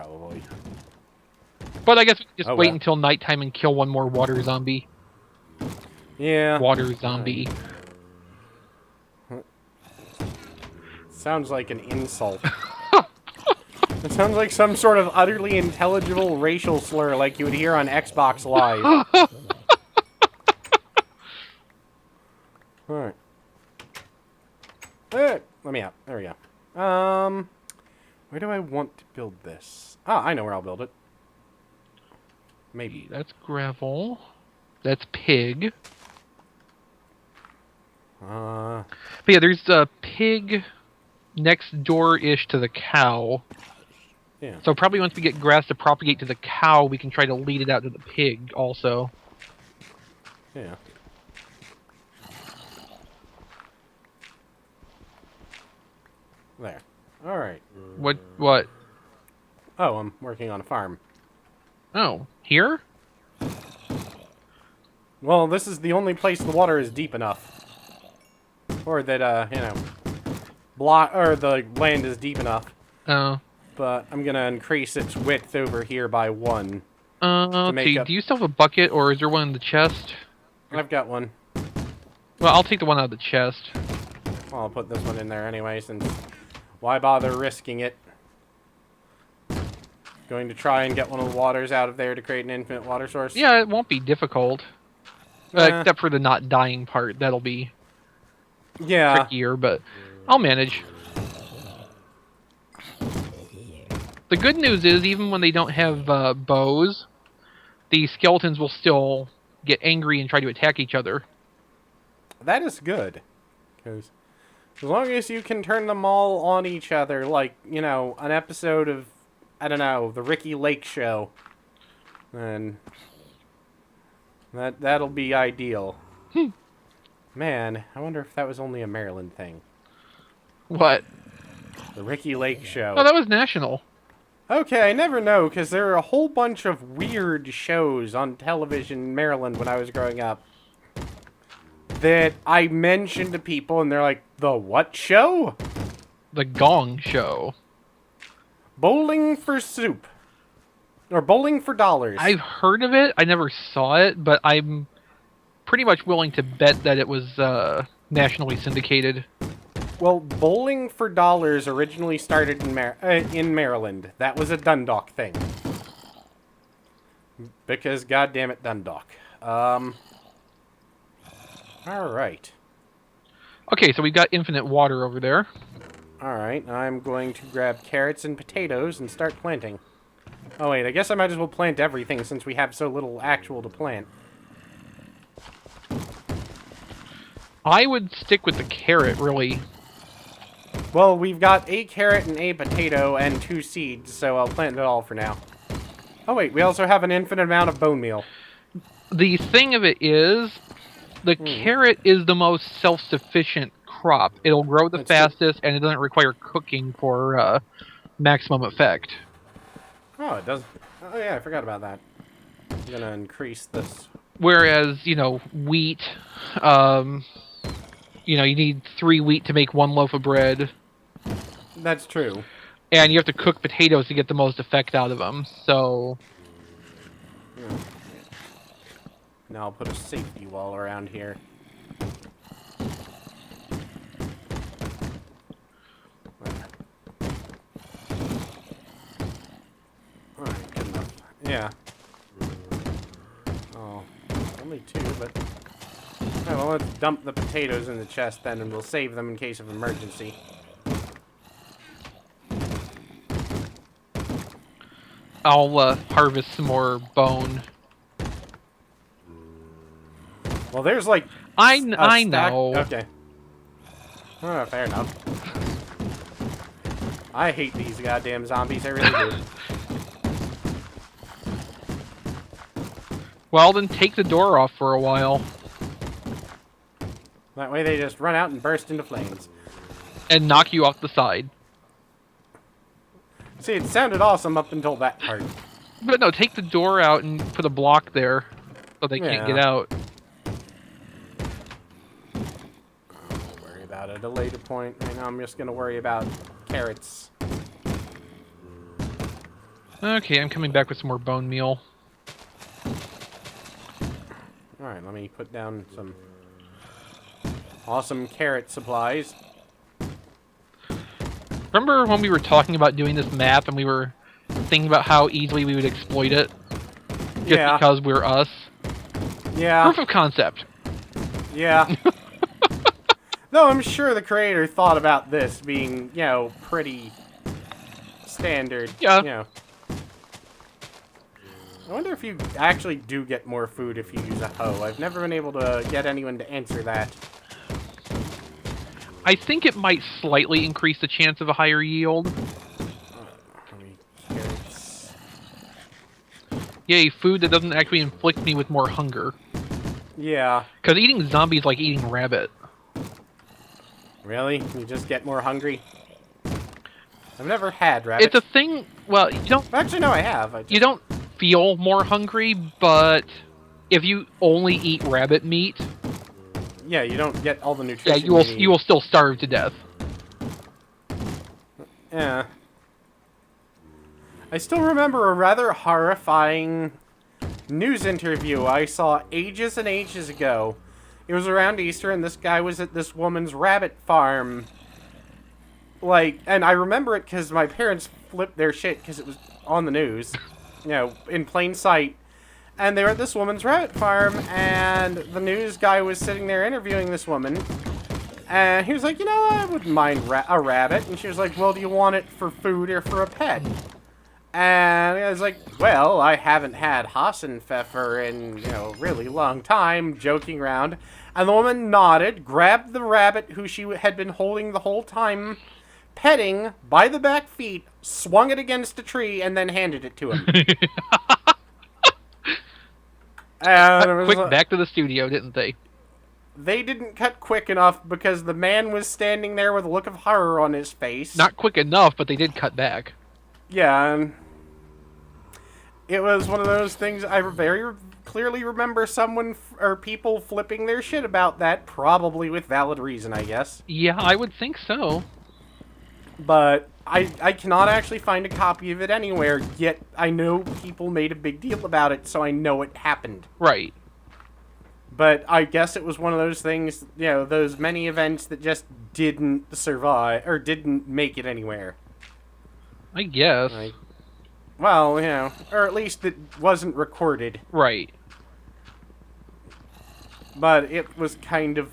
probably. But I guess we can just wait well. until nighttime and kill one more water zombie. Yeah. Water zombie. Sounds like an insult. It sounds like some sort of utterly intelligible racial slur like you would hear on Xbox Live. Alright. Let me out. There we go. Where do I want to build this? Ah, I know where I'll build it. Maybe. That's gravel. That's pig. But yeah, there's a pig next door-ish to the cow. Yeah. So probably once we get grass to propagate to the cow, we can try to lead it out to the pig also. Yeah. There. Alright. What? Oh, I'm working on a farm. Oh, here? Well, this is the only place the water is deep enough. Or that, you know, the land is deep enough. Oh. But I'm gonna increase its width over here by 1. Let's see. Do you still have a bucket, or is there one in the chest? I've got one. Well, I'll take the one out of the chest. Well, I'll put this one in there anyway, since why bother risking it? Going to try and get one of the waters out of there to create an infinite water source. Yeah, it won't be difficult. Except for the not dying part. That'll be trickier, but I'll manage. The good news is, even when they don't have bows, the skeletons will still get angry and try to attack each other. That is good. Because as long as you can turn them all on each other, like, you know, an episode of, I don't know, the Ricky Lake Show, then that'll be ideal. Man, I wonder if that was only a Maryland thing. What? The Ricky Lake Show. Oh, that was national. Okay, I never know, because there are a whole bunch of weird shows on television in Maryland when I was growing up that I mentioned to people, and they're like, the what show? The Gong Show. Bowling for soup. Or bowling for dollars. I've heard of it. I never saw it, but I'm pretty much willing to bet that it was nationally syndicated. Well, bowling for dollars originally started in Maryland. That was a Dundalk thing. Because, goddammit, Dundalk. Alright. Okay, so we've got infinite water over there. Alright, I'm going to grab carrots and potatoes and start planting. Oh wait, I guess I might as well plant everything since we have so little actual to plant. I would stick with the carrot, really. Well, we've got a carrot and a potato and 2 seeds, so I'll plant it all for now. Oh wait, we also have an infinite amount of bone meal. The thing of it is, the carrot is the most self-sufficient crop. It'll grow the fastest, and it doesn't require cooking for maximum effect. Oh, it does. Oh yeah, I forgot about that. I'm gonna increase this. Whereas, you know, wheat, you know, you need 3 wheat to make 1 loaf of bread. That's true. And you have to cook potatoes to get the most effect out of them, so... Yeah. Now I'll put a safety wall around here. Alright, good enough. Yeah. Oh, only 2, but... Oh, well, let's dump the potatoes in the chest then, and we'll save them in case of emergency. I'll harvest some more bone. Well, there's like... I know. Okay. Oh, fair enough. I hate these goddamn zombies, I really do. Well, then take the door off for a while. That way they just run out and burst into flames. And knock you off the side. See, it sounded awesome up until that part. But no, take the door out and put a block there so they can't get out. Don't worry about it at a later point. Right now I'm just going to worry about carrots. Okay, I'm coming back with some more bone meal. Alright, let me put down some awesome carrot supplies. Remember when we were talking about doing this map and we were thinking about how easily we would exploit it? Just Yeah. because we're us? Yeah. Proof of concept. Yeah. Though I'm sure the creator thought about this being, you know, pretty standard. Yeah. You know. I wonder if you actually do get more food if you use a hoe. I've never been able to get anyone to answer that. I think it might slightly increase the chance of a higher yield. Carrots. Yay, food that doesn't actually inflict me with more hunger. Yeah. Because eating zombies is like eating rabbit. Really? You just get more hungry? I've never had rabbit. It's a thing. Well, you don't. Actually, no, I have. You don't feel more hungry, but if you only eat rabbit meat, yeah, you don't get all the nutrition. Yeah, you will still starve to death. Yeah. I still remember a rather horrifying news interview I saw ages and ages ago. It was around Easter, and this guy was at this woman's rabbit farm. Like, and I remember it because my parents flipped their shit because it was on the news, you know, in plain sight. And they were at this woman's rabbit farm, and the news guy was sitting there interviewing this woman. And he was like, you know, I wouldn't mind a rabbit. And she was like, well, do you want it for food or for a pet? And I was like, well, I haven't had Hassenpfeffer in, you know, a really long time, joking around. And the woman nodded, grabbed the rabbit who she had been holding the whole time, petting by the back feet, swung it against a tree, and then handed it to him. And it was Quick, back to the studio, didn't they? They didn't cut quick enough because the man was standing there with a look of horror on his face. Not quick enough, but they did cut back. Yeah, and it was one of those things I very clearly remember someone or people flipping their shit about that, probably with valid reason, I guess. Yeah, I would think so. But I cannot actually find a copy of it anywhere, yet I know people made a big deal about it, so I know it happened. Right. But I guess it was one of those things, you know, those many events that just didn't survive, or didn't make it anywhere. I guess. Like, well, you know, or at least it wasn't recorded. Right. But it was kind of,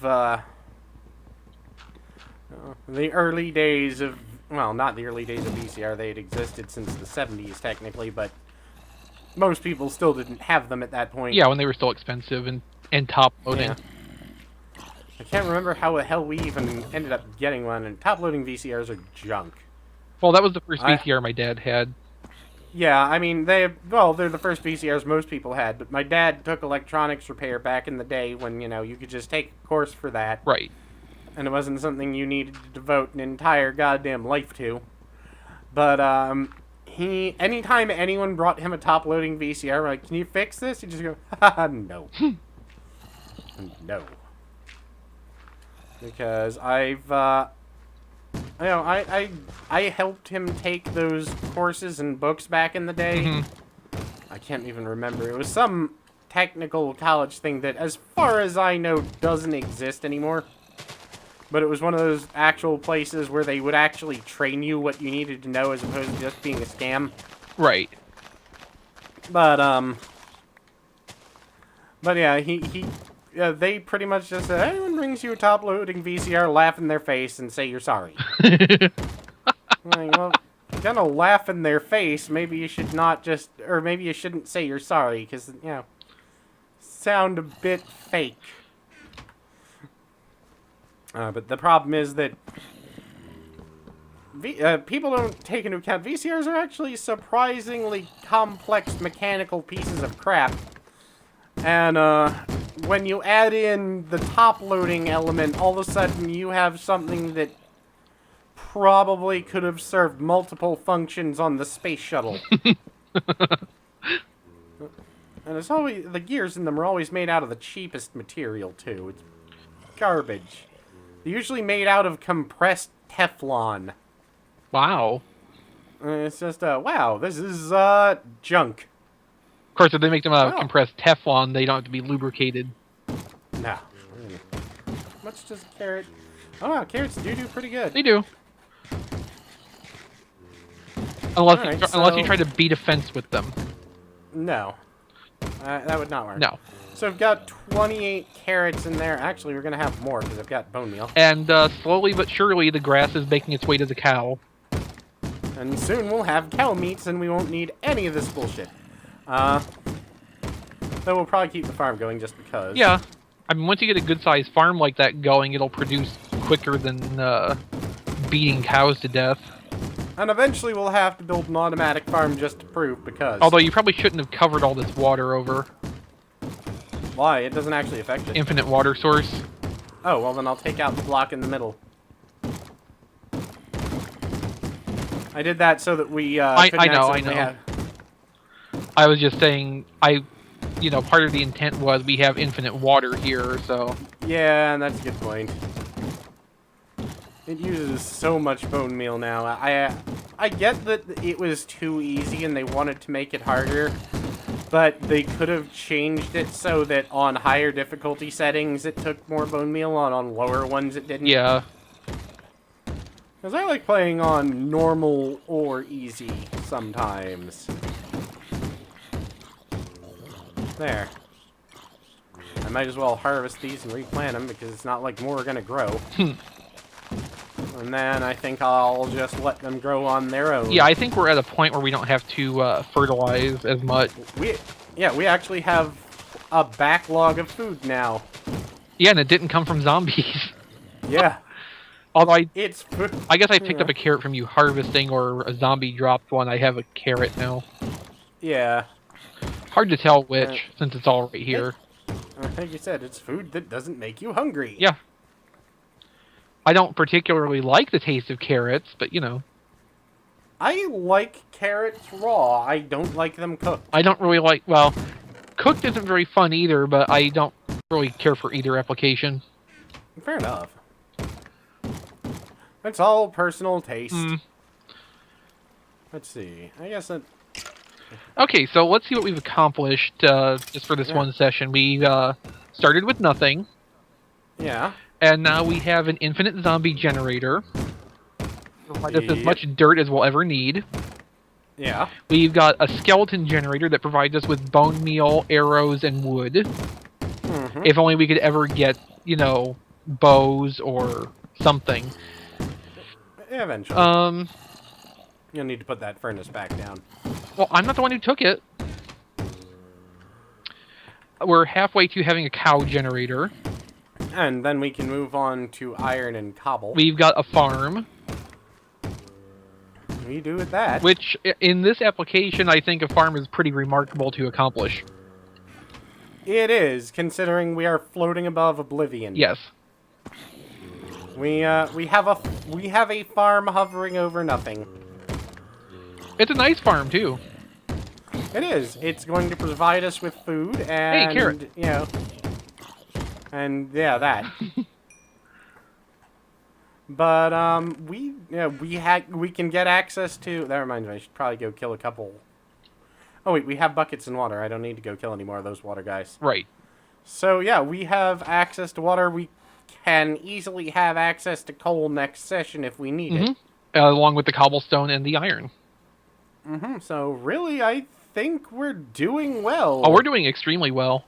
the early days of, well, not the early days of VCR, they had existed since the 70s, technically, but most people still didn't have them at that point. Yeah, when they were still expensive and top-loading. Yeah. I can't remember how the hell we even ended up getting one, and top-loading VCRs are junk. Well, that was the first VCR my dad had. Yeah, I mean, they're the first VCRs most people had, but my dad took electronics repair back in the day when, you know, you could just take a course for that. Right. And it wasn't something you needed to devote an entire goddamn life to. But, anytime anyone brought him a top-loading VCR, we're like, can you fix this? He'd just go, haha, no. No. Because I've, you know, I helped him take those courses and books back in the day. Mm-hmm. I can't even remember. It was some technical college thing that, as far as I know, doesn't exist anymore. But it was one of those actual places where they would actually train you what you needed to know as opposed to just being a scam. Right. But yeah, they pretty much just said, anyone brings you a top-loading VCR, laugh in their face and say you're sorry. Like, well, if you're gonna laugh in their face, maybe you should not just, or maybe you shouldn't say you're sorry, because, you know, sound a bit fake. But the problem is that people don't take into account VCRs are actually surprisingly complex mechanical pieces of crap. And when you add in the top-loading element, all of a sudden you have something that probably could have served multiple functions on the space shuttle. And it's always, the gears in them are always made out of the cheapest material, too. It's garbage. They're usually made out of compressed Teflon. Wow. It's just, wow, this is, junk. Of course, if they make them out of Oh. compressed Teflon, they don't have to be lubricated. No. Much does a carrot... Oh, carrots do pretty good. They do. Unless, Alright, unless you so- try to beat a fence with them. No. That would not work. No. So I've got 28 carrots in there. Actually, we're going to have more because I've got bone meal. And slowly but surely, the grass is making its way to the cow. And soon we'll have cow meats and we won't need any of this bullshit. Though we'll probably keep the farm going just because. Yeah. I mean, once you get a good-sized farm like that going, it'll produce quicker than beating cows to death. And eventually we'll have to build an automatic farm just to prove because... Although you probably shouldn't have covered all this water over. Why? It doesn't actually affect it. Infinite water source. Oh, well then I'll take out the block in the middle. I did that so that we, I couldn't know. accidentally have... I was just saying, part of the intent was we have infinite water here, so... Yeah, that's a good point. It uses so much bone meal now. I get that it was too easy and they wanted to make it harder, but they could have changed it so that on higher difficulty settings it took more bone meal, and on lower ones it didn't. Yeah. Because I like playing on normal or easy sometimes. There. I might as well harvest these and replant them because it's not like more are going to grow. And then I think I'll just let them grow on their own. Yeah, I think we're at a point where we don't have to fertilize as much. We actually have a backlog of food now. Yeah, and it didn't come from zombies. Yeah. Although I It's... guess I picked up a carrot from you harvesting, or a zombie dropped one. I have a carrot now. Yeah. Hard to tell which, since it's all right here. Like you said, it's food that doesn't make you hungry. Yeah. I don't particularly like the taste of carrots, but you know. I like carrots raw. I don't like them cooked. I don't really like, well, cooked isn't very fun either, but I don't really care for either application. Fair enough. It's all personal taste. Let's see. I guess that... Okay, so let's see what we've accomplished just for this one session. We started with nothing, Yeah. and now we have an infinite zombie generator. Provide us as Yep. much dirt as we'll ever need. Yeah. We've got a skeleton generator that provides us with bone meal, arrows, and wood. Mm-hmm. If only we could ever get, bows or something. Eventually. You'll need to put that furnace back down. Well, I'm not the one who took it. We're halfway to having a cow generator. And then we can move on to iron and cobble. We've got a farm, We do with that. which in this application, I think a farm is pretty remarkable to accomplish. It is, considering we are floating above oblivion. Yes. We have a farm hovering over nothing. It's a nice farm, too. It is. It's going to provide us with food and... Hey, carrot. And, yeah, that. But, we can get access to... That reminds me, I should probably go kill a couple... Oh, wait, we have buckets and water. I don't need to go kill any more of those water guys. Right. So, yeah, we have access to water. We can easily have access to coal next session if we need it. Along with the cobblestone and the iron. So, really, I think we're doing well. Oh, we're doing extremely well.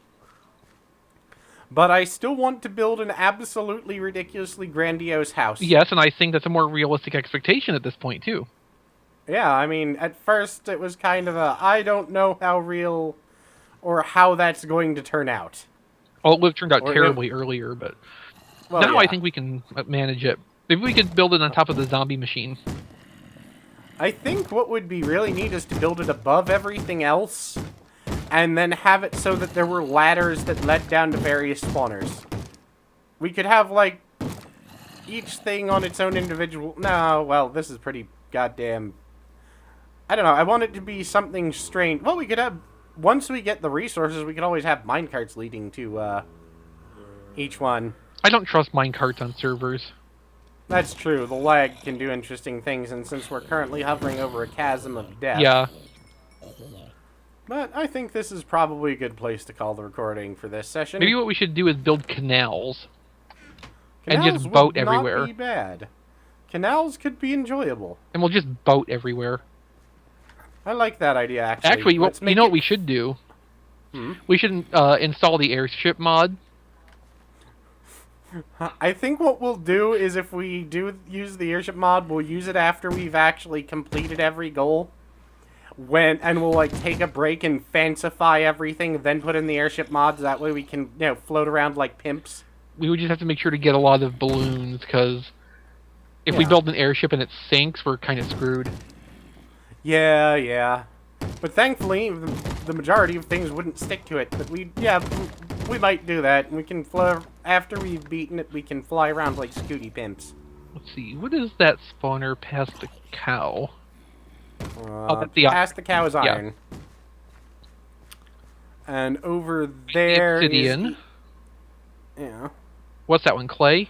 But I still want to build an absolutely ridiculously grandiose house. Yes, and I think that's a more realistic expectation at this point, too. Yeah, I mean, at first it was kind of a, I don't know how real or how that's going to turn out. Well, it would have turned out Or terribly earlier, but Well, now yeah. I think we can manage it. Maybe we could build it on top of the zombie machine. I think what would be really neat is to build it above everything else, and then have it so that there were ladders that led down to various spawners. We could have, like, each thing on its own individual... No, well, this is pretty goddamn... I don't know, I want it to be something strange. Well, we could have... Once we get the resources, we could always have minecarts leading to, each one. I don't trust minecarts on servers. That's true. The lag can do interesting things, and since we're currently hovering over a chasm of death... Yeah. But I think this is probably a good place to call the recording for this session. Maybe what we should do is build canals. And Canals just boat would everywhere. not be bad. Canals could be enjoyable. And we'll just boat everywhere. I like that idea, actually. Actually, you know what we should do? Hmm? We should install the airship mod. I think what we'll do is if we do use the airship mod, we'll use it after we've actually completed every goal. And we'll like take a break and fancify everything, then put in the airship mods. That way we can, float around like pimps. We would just have to make sure to get a lot of balloons, because if we Yeah. build an airship and it sinks, we're kind of screwed. Yeah. But thankfully, the majority of things wouldn't stick to it. But we might do that. We can fly, after we've beaten it, we can fly around like Scooty pimps. Let's see, what is that spawner past the cow? That's the Past the cow is yeah. iron. And over there Obsidian. is... Yeah. What's that one, clay?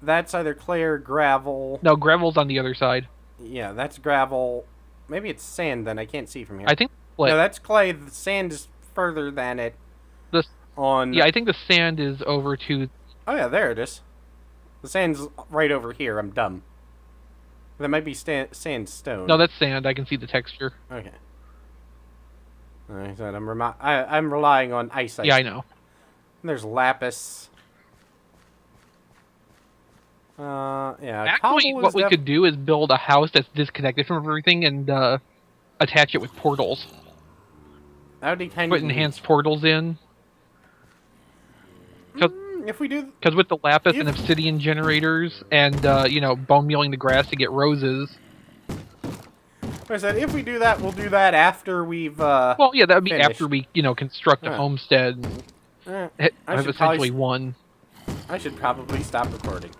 That's either clay or gravel. No, gravel's on the other side. Yeah, that's gravel. Maybe it's sand then. I can't see from here. I think clay. No, that's clay. The sand is further than it. Yeah, I think the sand is over to... Oh, yeah, there it is. The sand's right over here. I'm dumb. That might be sandstone. No, that's sand. I can see the texture. Okay. Like I said, I'm relying on eyesight. Yeah, I know. And there's lapis. Yeah. Actually, cobble what is we could do is build a house that's disconnected from everything and attach it with portals. That would be kind Put of enhanced portals in. If we do... Because with the lapis and If- obsidian generators and, bone mealing the grass to get roses. Like I said, if we do that, we'll do that after we've, Well, yeah, that would be finished. after we, construct a homestead and I have should essentially probably- won. I should probably stop recording.